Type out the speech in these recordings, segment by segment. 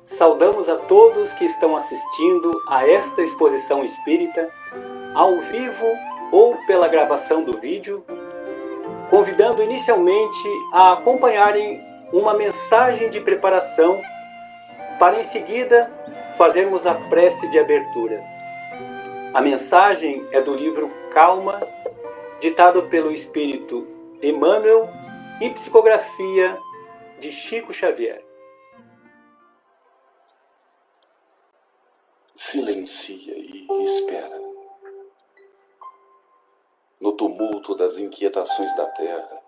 Saudamos a todos que estão assistindo a esta exposição espírita, ao vivo ou pela gravação do vídeo, convidando inicialmente a acompanharem uma mensagem de preparação para em seguida fazermos a prece de abertura. A mensagem é do livro Calma, ditado pelo Espírito Emmanuel e psicografia de Chico Xavier. Silencia e espera. No tumulto das inquietações da terra,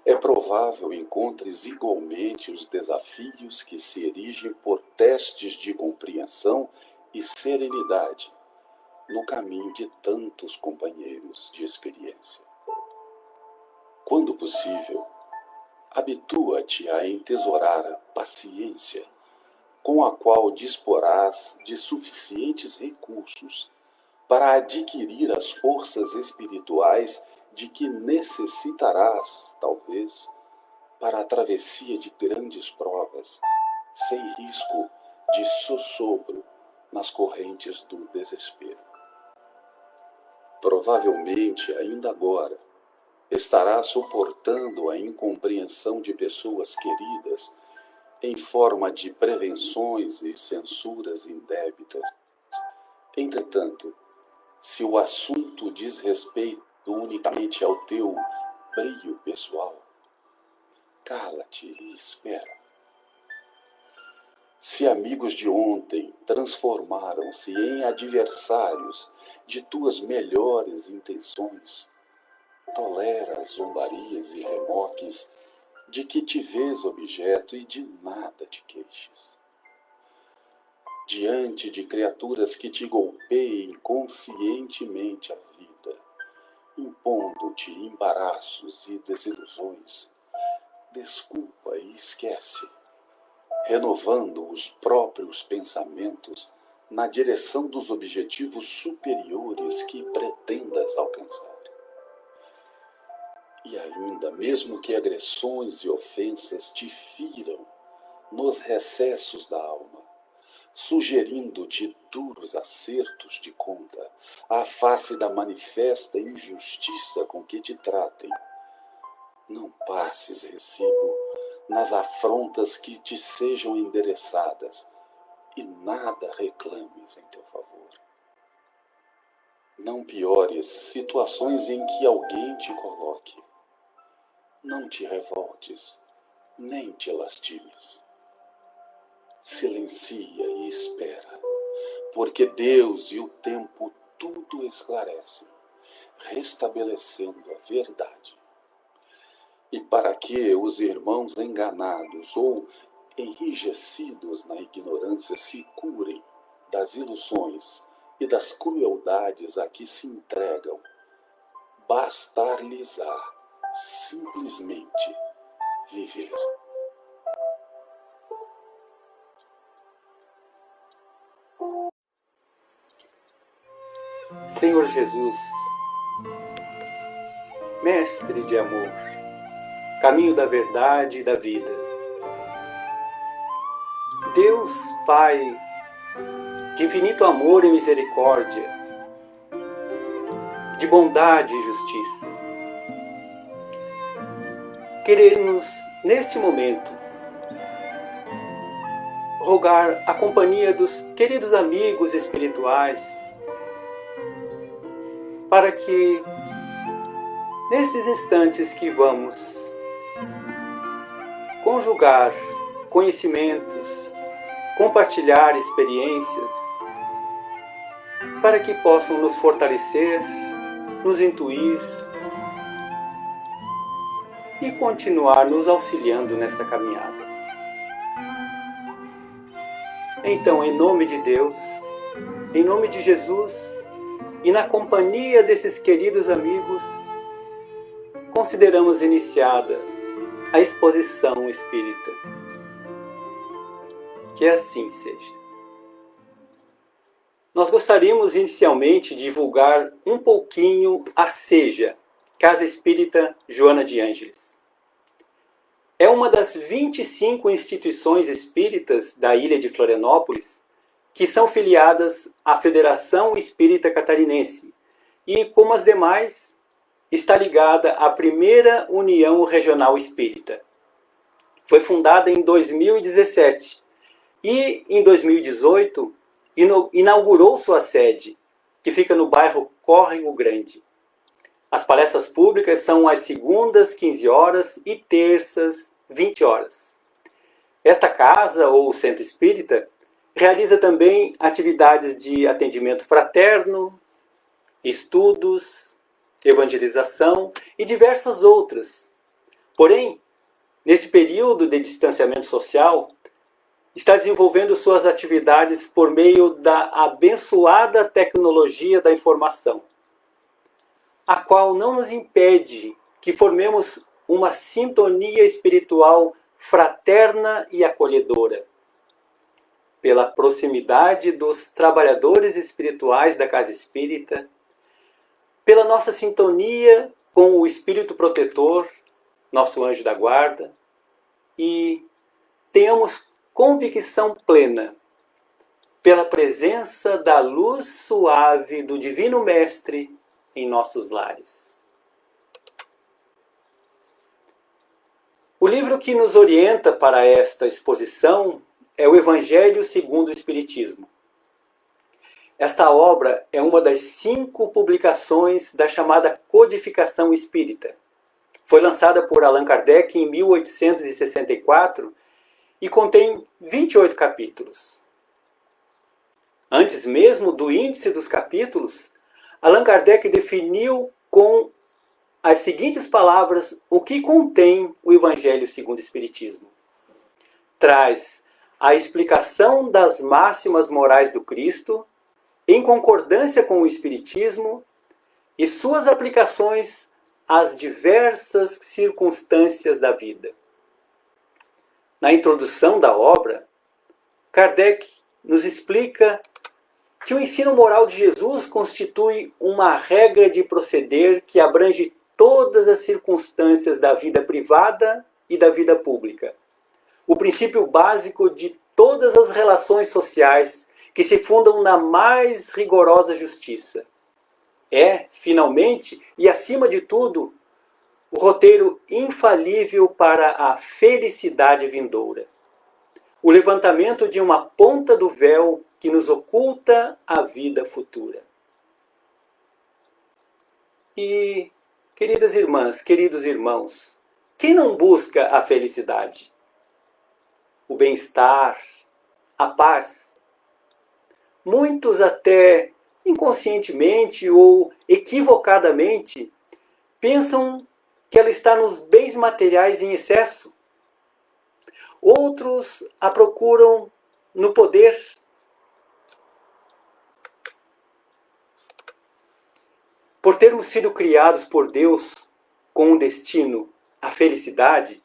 é provável encontres igualmente os desafios que se erigem por testes de compreensão e serenidade no caminho de tantos companheiros de experiência. Quando possível, habitua-te a entesourar a paciência com a qual disporás de suficientes recursos para adquirir as forças espirituais de que necessitarás, talvez, para a travessia de grandes provas, sem risco de sossobro nas correntes do desespero. Provavelmente, ainda agora, estarás suportando a incompreensão de pessoas queridas em forma de prevenções e censuras indébitas. Entretanto, se o assunto diz respeito unicamente ao teu brio pessoal, cala-te e espera. Se amigos de ontem transformaram-se em adversários de tuas melhores intenções, tolera as zombarias e remoques de que te vês objeto e de nada te queixes. Diante de criaturas que te golpeiem conscientemente a vida, impondo-te embaraços e desilusões, desculpa e esquece, renovando os próprios pensamentos na direção dos objetivos superiores que pretendas alcançar. E ainda, mesmo que agressões e ofensas te firam nos recessos da alma, sugerindo-te duros acertos de conta à face da manifesta injustiça com que te tratem, não passes recibo nas afrontas que te sejam endereçadas e nada reclames em teu favor. Não piores situações em que alguém te coloque. Não te revoltes, nem te lastimes. Silencia e espera, porque Deus e o tempo tudo esclarecem, restabelecendo a verdade. E para que os irmãos enganados ou enrijecidos na ignorância se curem das ilusões e das crueldades a que se entregam, bastar-lhes-á simplesmente viver. Senhor Jesus, Mestre de amor, caminho da verdade e da vida, Deus Pai de infinito amor e misericórdia, de bondade e justiça, queremos neste momento rogar a companhia dos queridos amigos espirituais para que nesses instantes que vamos conjugar conhecimentos, compartilhar experiências, para que possam nos fortalecer, nos intuir e continuar nos auxiliando nessa caminhada. Então, em nome de Deus, em nome de Jesus e na companhia desses queridos amigos, consideramos iniciada a exposição espírita. Que assim seja. Nós gostaríamos inicialmente de divulgar um pouquinho a SEJA, Casa Espírita Joana de Ângeles. É uma das 25 instituições espíritas da ilha de Florianópolis que são filiadas à Federação Espírita Catarinense e, como as demais, está ligada à primeira União Regional Espírita. Foi fundada em 2017 e, em 2018, inaugurou sua sede, que fica no bairro Córrego Grande. As palestras públicas são às segundas, 15 horas, e terças, 20 horas. Esta casa, ou centro espírita, realiza também atividades de atendimento fraterno, estudos, evangelização e diversas outras. Porém, nesse período de distanciamento social, está desenvolvendo suas atividades por meio da abençoada tecnologia da informação, a qual não nos impede que formemos uma sintonia espiritual fraterna e acolhedora. Pela proximidade dos trabalhadores espirituais da Casa Espírita, pela nossa sintonia com o Espírito Protetor, nosso anjo da guarda, e tenhamos convicção plena pela presença da luz suave do Divino Mestre em nossos lares. O livro que nos orienta para esta exposição é o Evangelho segundo o Espiritismo. Esta obra é uma das 5 publicações da chamada Codificação Espírita. Foi lançada por Allan Kardec em 1864 e contém 28 capítulos. Antes mesmo do índice dos capítulos, Allan Kardec definiu com as seguintes palavras o que contém o Evangelho segundo o Espiritismo. Traz a explicação das máximas morais do Cristo, em concordância com o Espiritismo, e suas aplicações às diversas circunstâncias da vida. Na introdução da obra, Kardec nos explica que o ensino moral de Jesus constitui uma regra de proceder que abrange todas as circunstâncias da vida privada e da vida pública. O princípio básico de todas as relações sociais que se fundam na mais rigorosa justiça. É, finalmente, e acima de tudo, o roteiro infalível para a felicidade vindoura. O levantamento de uma ponta do véu que nos oculta a vida futura. E, queridas irmãs, queridos irmãos, quem não busca a felicidade? O bem-estar, a paz? Muitos até inconscientemente ou equivocadamente pensam que ela está nos bens materiais em excesso. Outros a procuram no poder. Por termos sido criados por Deus com um destino, a felicidade,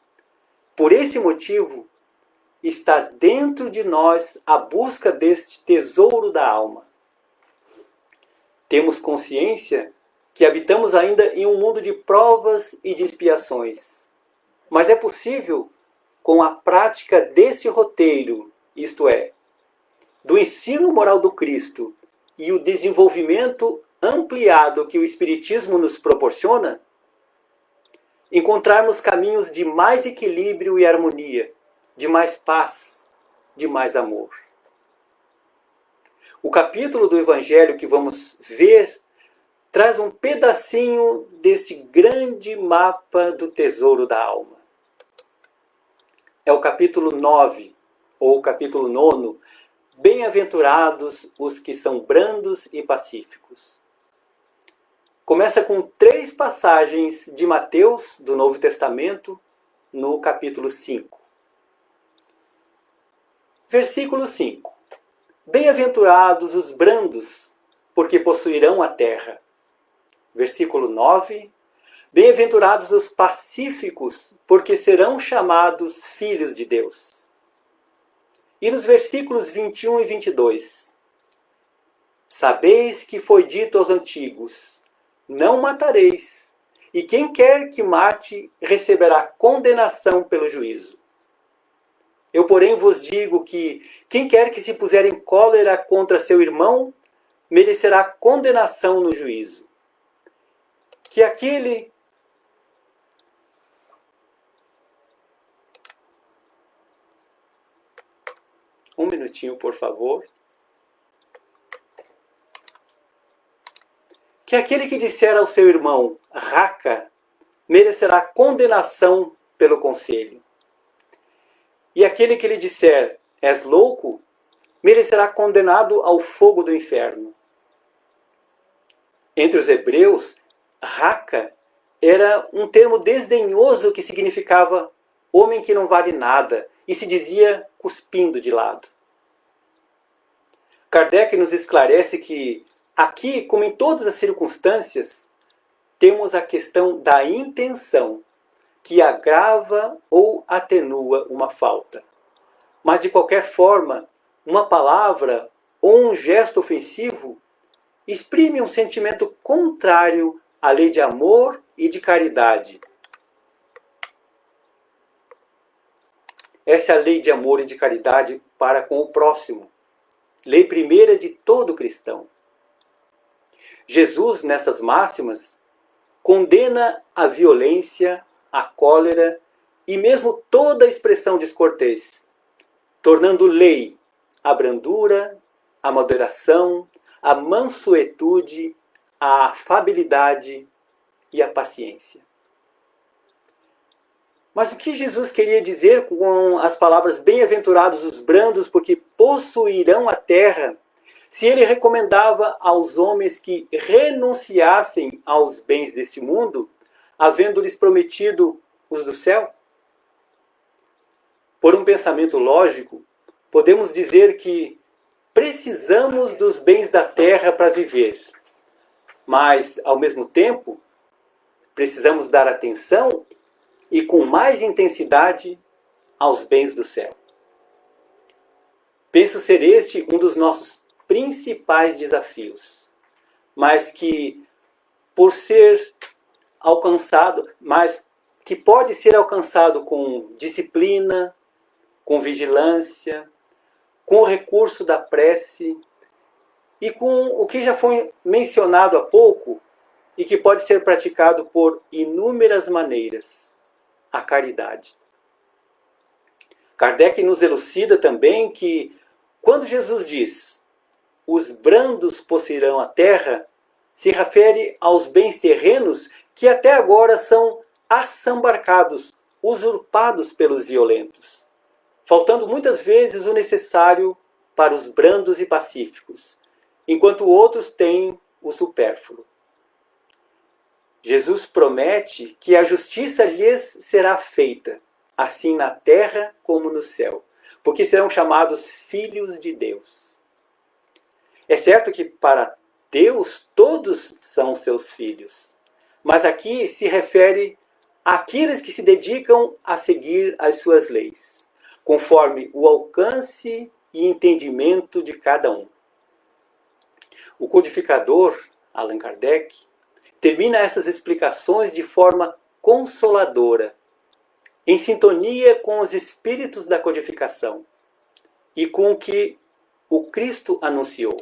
por esse motivo, está dentro de nós a busca deste tesouro da alma. Temos consciência que habitamos ainda em um mundo de provas e de expiações. Mas é possível, com a prática desse roteiro, isto é, do ensino moral do Cristo e o desenvolvimento ampliado que o Espiritismo nos proporciona, encontrarmos caminhos de mais equilíbrio e harmonia, de mais paz, de mais amor. O capítulo do Evangelho que vamos ver traz um pedacinho desse grande mapa do tesouro da alma. É o capítulo 9, ou o capítulo 9, Bem-aventurados os que são brandos e pacíficos. Começa com 3 passagens de Mateus, do Novo Testamento, no capítulo 5. Versículo 5. Bem-aventurados os brandos, porque possuirão a terra. Versículo 9. Bem-aventurados os pacíficos, porque serão chamados filhos de Deus. E nos versículos 21 e 22. Sabeis que foi dito aos antigos, não matareis, e quem quer que mate receberá condenação pelo juízo. Eu, porém, vos digo que quem quer que se puser em cólera contra seu irmão merecerá condenação no juízo. Que aquele Um minutinho, por favor. Que aquele que disser ao seu irmão, raca, merecerá condenação pelo conselho. E aquele que lhe disser, és louco, merecerá condenado ao fogo do inferno. Entre os hebreus, raca era um termo desdenhoso que significava homem que não vale nada, e se dizia cuspindo de lado. Kardec nos esclarece que aqui, como em todas as circunstâncias, temos a questão da intenção, que agrava ou atenua uma falta. Mas, de qualquer forma, uma palavra ou um gesto ofensivo exprime um sentimento contrário à lei de amor e de caridade. Essa é a lei de amor e de caridade para com o próximo. Lei primeira de todo cristão. Jesus, nessas máximas, condena a violência, a cólera e mesmo toda expressão descortês, tornando lei a brandura, a moderação, a mansuetude, a afabilidade e a paciência. Mas o que Jesus queria dizer com as palavras bem-aventurados os brandos, porque possuirão a terra, se ele recomendava aos homens que renunciassem aos bens deste mundo, havendo-lhes prometido os do céu? Por um pensamento lógico, podemos dizer que precisamos dos bens da terra para viver, mas, ao mesmo tempo, precisamos dar atenção e com mais intensidade aos bens do céu. Penso ser este um dos nossos principais desafios, mas que pode ser alcançado com disciplina, com vigilância, com o recurso da prece e com o que já foi mencionado há pouco e que pode ser praticado por inúmeras maneiras, a caridade. Kardec nos elucida também que quando Jesus diz os brandos possuirão a terra, se refere aos bens terrenos que até agora são assambarcados, usurpados pelos violentos, faltando muitas vezes o necessário para os brandos e pacíficos, enquanto outros têm o supérfluo. Jesus promete que a justiça lhes será feita, assim na terra como no céu, porque serão chamados filhos de Deus. É certo que para Deus todos são seus filhos, mas aqui se refere àqueles que se dedicam a seguir as suas leis, conforme o alcance e entendimento de cada um. O codificador, Allan Kardec, termina essas explicações de forma consoladora, em sintonia com os espíritos da codificação e com o que o Cristo anunciou.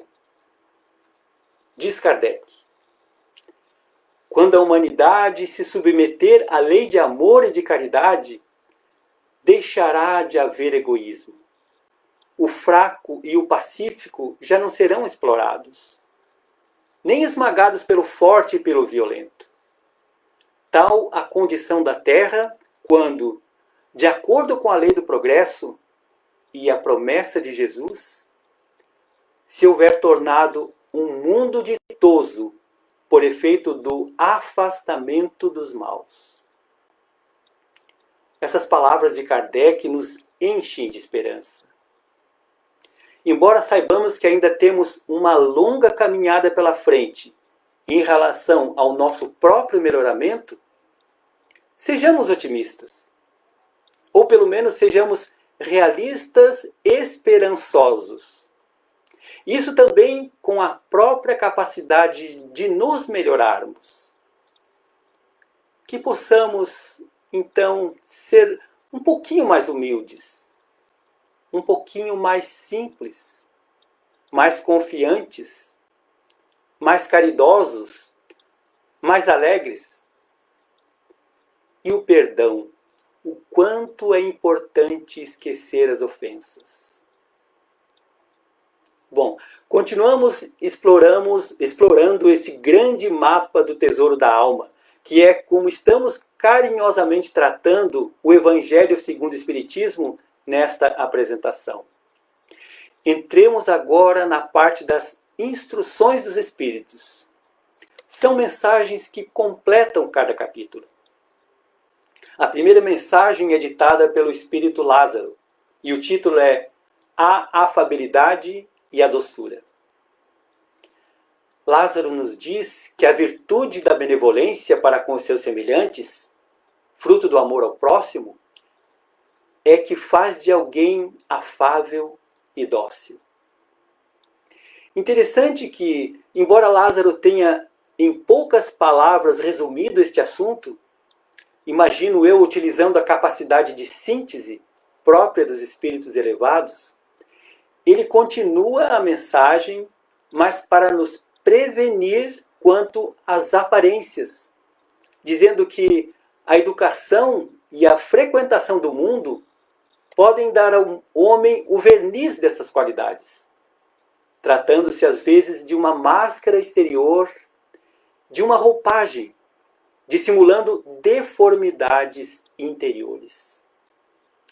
Diz Kardec: quando a humanidade se submeter à lei de amor e de caridade, deixará de haver egoísmo. O fraco e o pacífico já não serão explorados, nem esmagados pelo forte e pelo violento. Tal a condição da Terra quando, de acordo com a lei do progresso e a promessa de Jesus, se houver tornado um mundo ditoso por efeito do afastamento dos maus. Essas palavras de Kardec nos enchem de esperança. Embora saibamos que ainda temos uma longa caminhada pela frente em relação ao nosso próprio melhoramento, sejamos otimistas. Ou pelo menos sejamos realistas esperançosos. Isso também com a própria capacidade de nos melhorarmos. que possamos, então, ser um pouquinho mais humildes, um pouquinho mais simples, mais confiantes, mais caridosos, mais alegres. E o perdão, o quanto é importante esquecer as ofensas. Bom, continuamos explorando esse grande mapa do tesouro da alma, que é como estamos carinhosamente tratando o Evangelho segundo o Espiritismo nesta apresentação. Entremos agora na parte das instruções dos Espíritos. São mensagens que completam cada capítulo. A primeira mensagem é ditada pelo Espírito Lázaro, e o título é A Afabilidade e a Doçura. Lázaro nos diz que a virtude da benevolência para com os seus semelhantes, fruto do amor ao próximo, é que faz de alguém afável e dócil. Interessante que, embora Lázaro tenha em poucas palavras resumido este assunto, imagino eu utilizando a capacidade de síntese própria dos espíritos elevados, ele continua a mensagem, mas para nos prevenir quanto às aparências, dizendo que a educação e a frequentação do mundo podem dar ao homem o verniz dessas qualidades, tratando-se às vezes de uma máscara exterior, de uma roupagem, dissimulando deformidades interiores.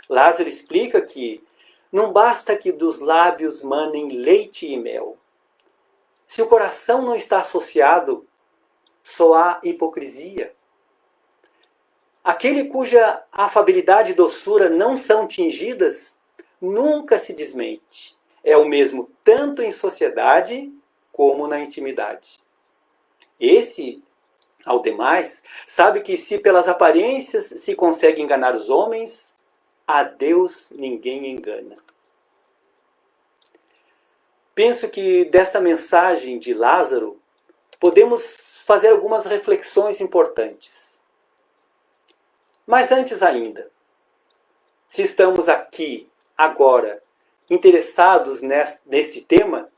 Lázaro explica que não basta que dos lábios manem leite e mel. Se o coração não está associado, só há hipocrisia. Aquele cuja afabilidade e doçura não são tingidas, nunca se desmente. É o mesmo tanto em sociedade como na intimidade. Esse, ao demais, sabe que se pelas aparências se consegue enganar os homens, a Deus ninguém engana. Penso que desta mensagem de Lázaro podemos fazer algumas reflexões importantes. Mas antes ainda, se estamos aqui, agora, interessados nesse tema,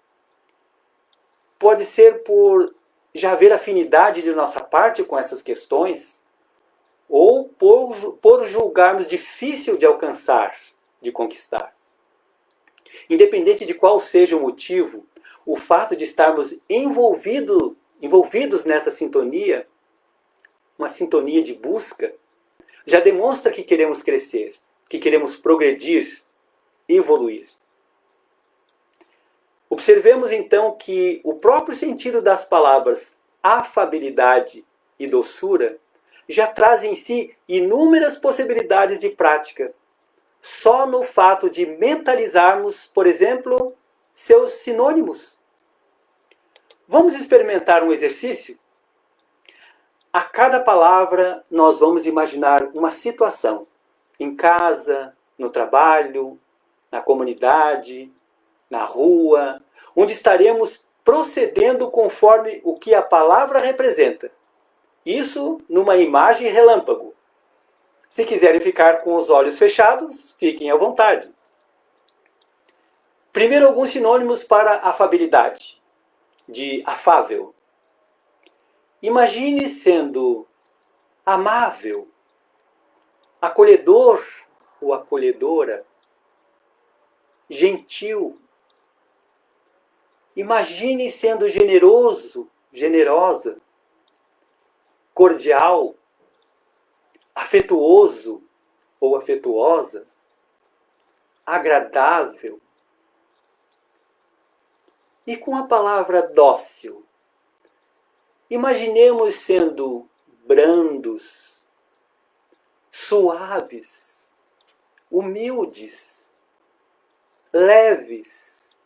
pode ser por já haver afinidade de nossa parte com essas questões, ou por julgarmos difícil de alcançar, de conquistar. Independente de qual seja o motivo, o fato de estarmos envolvidos nessa sintonia, uma sintonia de busca, já demonstra que queremos crescer, que queremos progredir, evoluir. Observemos então que o próprio sentido das palavras afabilidade e doçura já traz em si inúmeras possibilidades de prática, só no fato de mentalizarmos, por exemplo, seus sinônimos. Vamos experimentar um exercício? A cada palavra nós vamos imaginar uma situação, em casa, no trabalho, na comunidade, na rua, onde estaremos procedendo conforme o que a palavra representa. Isso numa imagem relâmpago. Se quiserem ficar com os olhos fechados, fiquem à vontade. Primeiro, alguns sinônimos para afabilidade, de afável. Imagine sendo amável, acolhedor ou acolhedora, gentil. Imagine sendo generoso, generosa, cordial, afetuoso ou afetuosa, agradável. E com a palavra dócil, imaginemos sendo brandos, suaves, humildes, leves,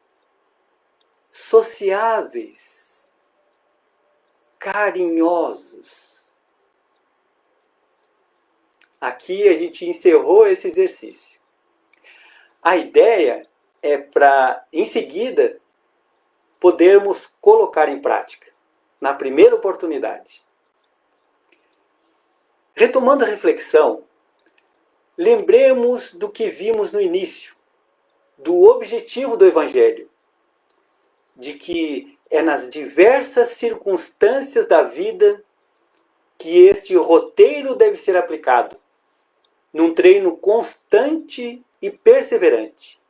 sociáveis, carinhosos. Aqui a gente encerrou esse exercício. A ideia é para, em seguida, podermos colocar em prática, na primeira oportunidade. Retomando a reflexão, lembremos do que vimos no início, do objetivo do Evangelho, de que é nas diversas circunstâncias da vida que este roteiro deve ser aplicado, num treino constante e perseverante.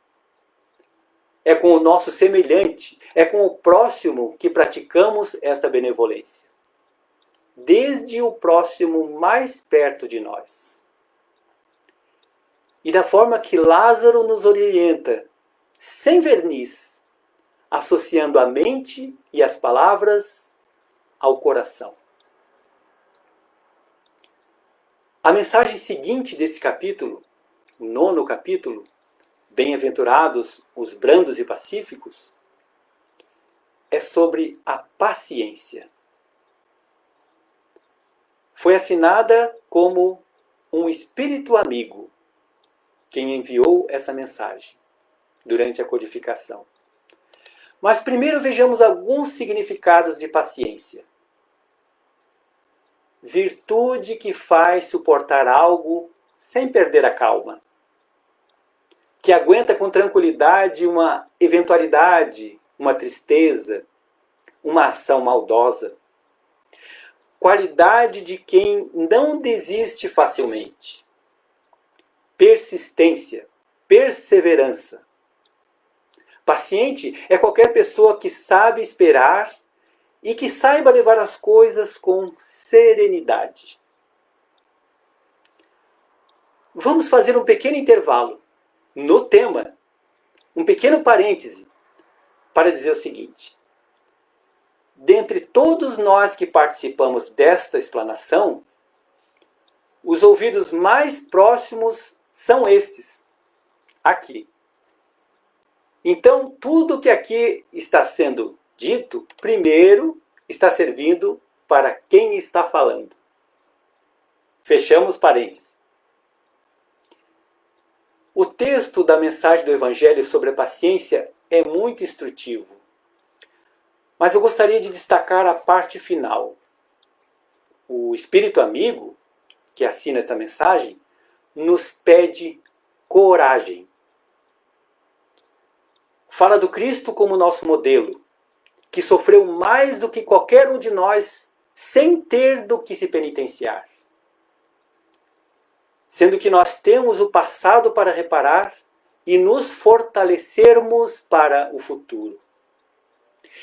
É com o nosso semelhante, é com o próximo que praticamos esta benevolência. Desde o próximo mais perto de nós. E da forma que Lázaro nos orienta, sem verniz, associando a mente e as palavras ao coração. A mensagem seguinte desse capítulo, o 9º capítulo, Bem-aventurados os brandos e pacíficos, é sobre a paciência. Foi assinada como um espírito amigo quem enviou essa mensagem durante a codificação. Mas primeiro vejamos alguns significados de paciência. Virtude que faz suportar algo sem perder a calma. Que aguenta com tranquilidade uma eventualidade, uma tristeza, uma ação maldosa. Qualidade de quem não desiste facilmente. Persistência, perseverança. Paciente é qualquer pessoa que sabe esperar e que saiba levar as coisas com serenidade. Vamos fazer um pequeno intervalo no tema, um pequeno parêntese, para dizer o seguinte. Dentre todos nós que participamos desta explanação, os ouvidos mais próximos são estes, aqui. Então, tudo que aqui está sendo dito, primeiro está servindo para quem está falando. Fechamos parênteses. O texto da mensagem do Evangelho sobre a paciência é muito instrutivo. Mas eu gostaria de destacar a parte final. O Espírito Amigo, que assina esta mensagem, nos pede coragem. Fala do Cristo como nosso modelo, que sofreu mais do que qualquer um de nós, sem ter do que se penitenciar. Sendo que nós temos o passado para reparar e nos fortalecermos para o futuro.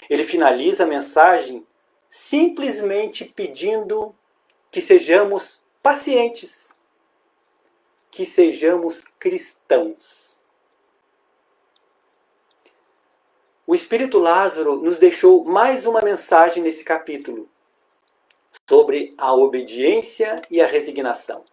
Ele finaliza a mensagem simplesmente pedindo que sejamos pacientes, que sejamos cristãos. O Espírito Lázaro nos deixou mais uma mensagem nesse capítulo sobre a obediência e a resignação.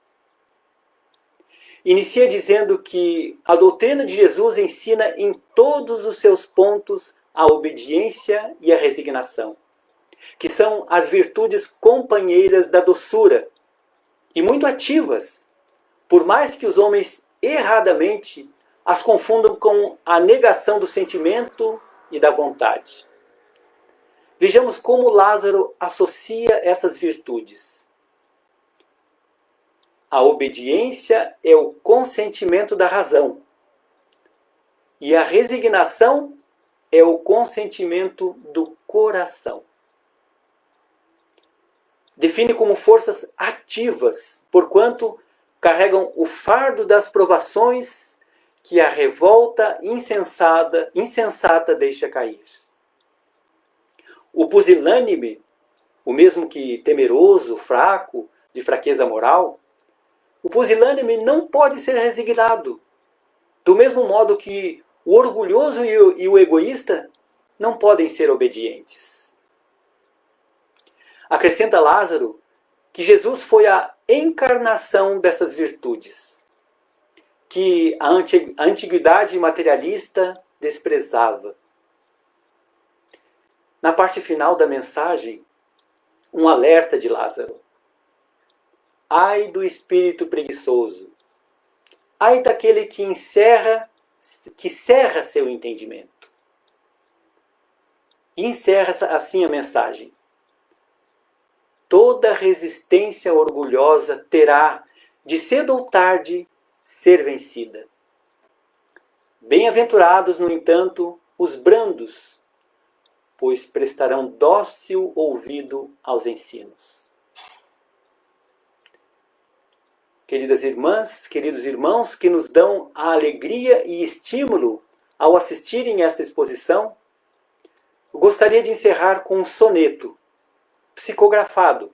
Inicia dizendo que a doutrina de Jesus ensina em todos os seus pontos a obediência e a resignação, que são as virtudes companheiras da doçura e muito ativas, por mais que os homens erradamente as confundam com a negação do sentimento e da vontade. Vejamos como Lázaro associa essas virtudes. A obediência é o consentimento da razão. E a resignação é o consentimento do coração. Define como forças ativas, porquanto carregam o fardo das provações que a revolta insensata deixa cair. O pusilânime, o mesmo que temeroso, fraco, de fraqueza moral, o pusilânime não pode ser resignado, do mesmo modo que o orgulhoso e o egoísta não podem ser obedientes. Acrescenta Lázaro que Jesus foi a encarnação dessas virtudes, que a antiguidade materialista desprezava. Na parte final da mensagem, um alerta de Lázaro. Ai do espírito preguiçoso. Ai daquele que cerra seu entendimento. E encerra assim a mensagem. toda resistência orgulhosa terá, de cedo ou tarde, ser vencida. Bem-aventurados, no entanto, os brandos, pois prestarão dócil ouvido aos ensinos. Queridas irmãs, queridos irmãos, que nos dão a alegria e estímulo ao assistirem esta exposição, eu gostaria de encerrar com um soneto psicografado,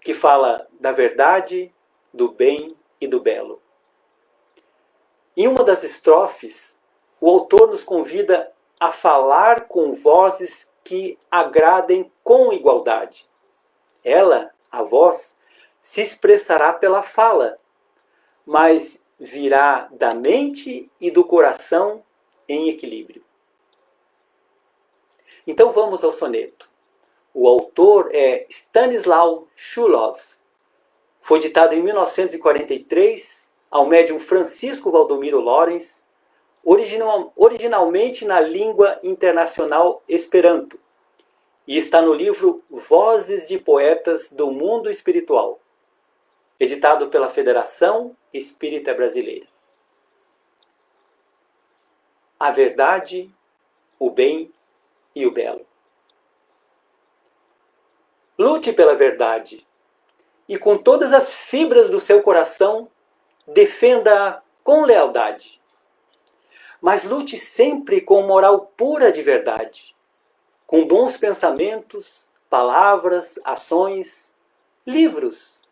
que fala da verdade, do bem e do belo. Em uma das estrofes, o autor nos convida a falar com vozes que agradem com igualdade. Ela, a voz, se expressará pela fala, mas virá da mente e do coração em equilíbrio. Então vamos ao soneto. O autor é Stanislaw Szulov. Foi ditado em 1943 ao médium Francisco Valdomiro Lorenz, originalmente na língua internacional Esperanto, e está no livro Vozes de Poetas do Mundo Espiritual, editado pela Federação Espírita Brasileira. A verdade, o bem e o belo. Lute pela verdade e com todas as fibras do seu coração defenda-a com lealdade. Mas lute sempre com moral pura de verdade, com bons pensamentos, palavras, ações, livros.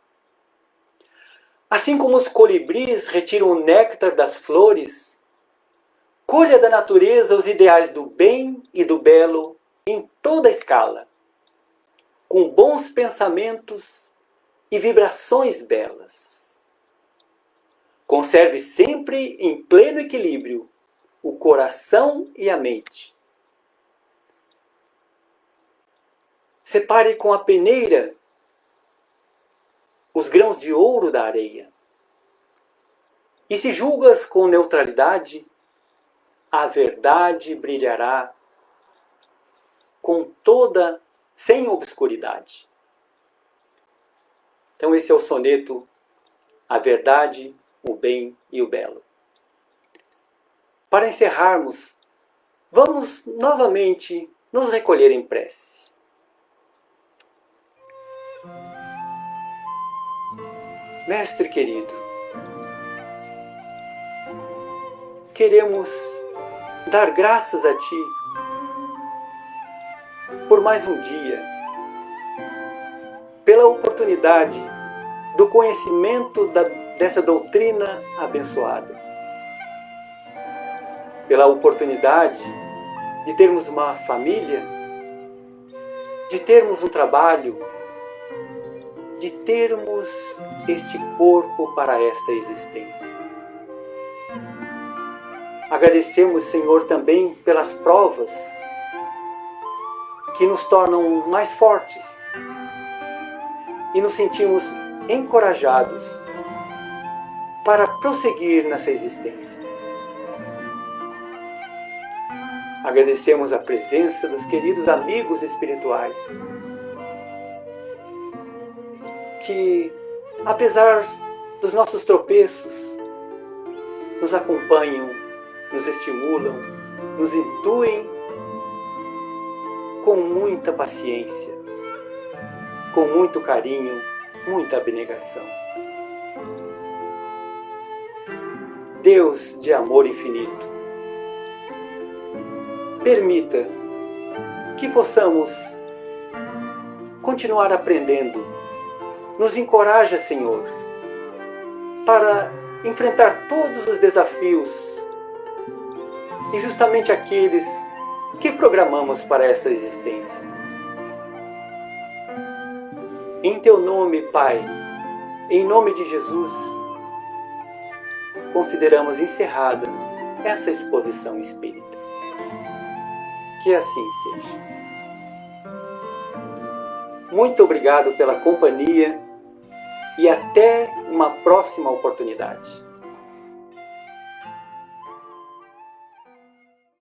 Assim como os colibris retiram o néctar das flores, colha da natureza os ideais do bem e do belo em toda a escala, com bons pensamentos e vibrações belas. Conserve sempre em pleno equilíbrio o coração e a mente. Separe com a peneira os grãos de ouro da areia. E se julgas com neutralidade, a verdade brilhará sem obscuridade. Então esse é o soneto A Verdade, o Bem e o Belo. Para encerrarmos, vamos novamente nos recolher em prece. Mestre querido, queremos dar graças a Ti por mais um dia, pela oportunidade do conhecimento dessa doutrina abençoada, pela oportunidade de termos uma família, de termos um trabalho, de termos este corpo para essa existência. Agradecemos, Senhor, também pelas provas que nos tornam mais fortes e nos sentimos encorajados para prosseguir nessa existência. Agradecemos a presença dos queridos amigos espirituais que, apesar dos nossos tropeços, nos acompanham, nos estimulam, nos intuem com muita paciência, com muito carinho, muita abnegação. Deus de amor infinito, permita que possamos continuar aprendendo. Nos encoraja, Senhor, para enfrentar todos os desafios e justamente aqueles que programamos para essa existência. Em Teu nome, Pai, em nome de Jesus, consideramos encerrada essa exposição espírita. Que assim seja. Muito obrigado pela companhia e até uma próxima oportunidade.